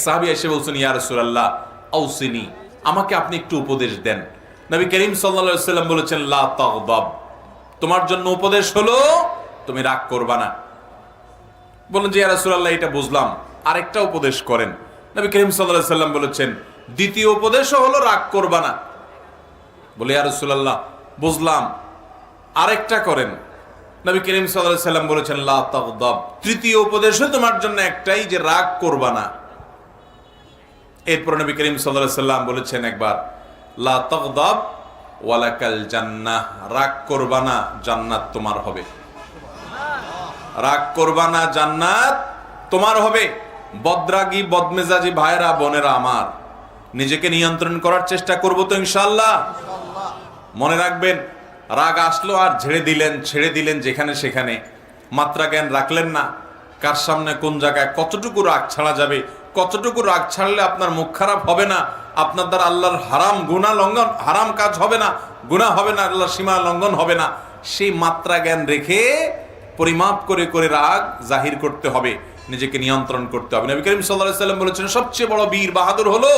সাহাবী এসে বলছেন, ইয়া রাসূলুল্লাহ আউসিনি, আমাকে আপনি একটু উপদেশ দেন। নবী করিম সাল্লাল্লাহু আলাইহি ওয়াসাল্লাম বলেছেন, লা তাগদাব, তোমার জন্য উপদেশ হলো তুমি রাগ করবা না। বলেন যে ইয়া রাসূলুল্লাহ এটা বুঝলাম, আরেকটা উপদেশ করেন। নবী করিম সাল্লাল্লাহু আলাইহি ওয়াসাল্লাম বলেছেন, দ্বিতীয় উপদেশও হলো রাগ করবা না। বলে ইয়া রাসূলুল্লাহ বুঝলাম, আরেকটা করেন। নবী করিম সাল্লাল্লাহু আলাইহি ওয়াসাল্লাম বলেছেন, লা তাগদাব, তৃতীয় উপদেশও তোমার জন্য একটাই, যে রাগ করবা না। এরপর নবী করিম সাল্লাল্লাহু আলাইহি ওয়াসাল্লাম বলেছেন একবার, লা তাগদাব ওয়ালাকাল জান্নাহ, রাগ করবা না, জান্নাত তোমার হবে। রাগ করবা না, জান্নাত তোমার হবে। বদরাগী বদমেজাজি ভাইরা বোনেরা আমার, নিজেকে নিয়ন্ত্রণ করার চেষ্টা করব তো ইনশাআল্লাহ। মনে রাখবেন, রাগ আসলো আর ছেড়ে দিলেন যেখানে সেখানে, মাত্রা জ্ঞান রাখলেন না কার সামনে কোন জায়গায় কতটুকু রাগ ছাড়া যাবে, কতটুকু রাগ ছাড়লে আপনার মুখ খারাপ হবে না, আপনার দ্বারা আল্লাহর হারাম কাজ হবে না, গুনাহ হবে না, আল্লাহর সীমা লঙ্ঘন হবে না, সেই মাত্রা জ্ঞান রেখে পরিমাপ করে করে রাগ জাহির করতে হবে, নিজেকে নিয়ন্ত্রণ করতে হবে। নবী করিম সাল্লাল্লাহু আলাইহি ওয়াসাল্লাম বলেছেন, সবচেয়ে বড় বীর বাহাদুর হলো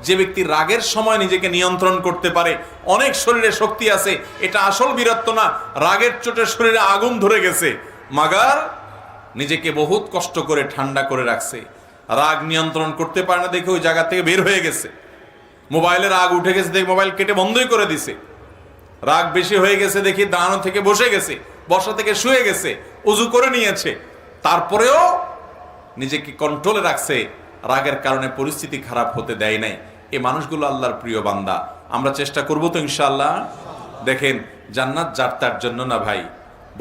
যে ব্যক্তি রাগের সময় নিজেকে নিয়ন্ত্রণ করতে পারে। অনেক শরীরে শক্তি আছে, এটা আসল বীরত্ব না, রাগের চোটে শরীরে আগুন ধরে গেছে, মাগার নিজেকে বহুত কষ্ট করে ঠান্ডা করে রাখছে। রাগ নিয়ন্ত্রণ করতে পারে না দেখে ওই জায়গা থেকে বের হয়ে গেছে। মোবাইলের রাগ উঠে গেছে দেখে মোবাইল কেটে বন্ধই করে দিছে। রাগ বেশি হয়ে গেছে দেখি দাঁড়ানো থেকে বসে গেছে, বসা থেকে শুয়ে গেছে, উজু করে নিয়েছে, তারপরেও নিজেকে কন্ট্রোলে রাখছে, রাগের কারণে পরিস্থিতি খারাপ হতে দেয় নাই। এই মানুষগুলো আল্লাহর প্রিয় বান্দা। আমরা চেষ্টা করব তো ইনশাআল্লাহ। দেখেন, জান্নাত যার তার জন্য না ভাই।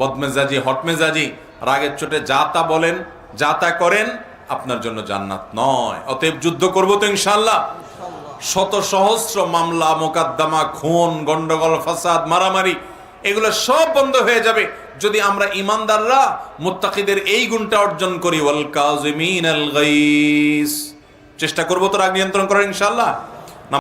বদমেজাজি হটমেজাজি রাগের চোটে যা তা বলেন, যা তা করেন, আপনার জন্য জান্নাত নয়। অতএব যুদ্ধ করব তো ইনশাআল্লাহ। শত সহস্র মামলা মোকদ্দমা, খুন, গন্ডগোল, ফাসাদ, মারামারি, এগুলো সব বন্ধ হয়ে যাবে যদি আমরা ইমানদাররা মুত্তাকিদের এই গুণটা অর্জন করি, ওয়াল কাযিমিনাল গাইজ। চেষ্টা করব তো রাগ নিয়ন্ত্রণ করার ইনশাআল্লাহ।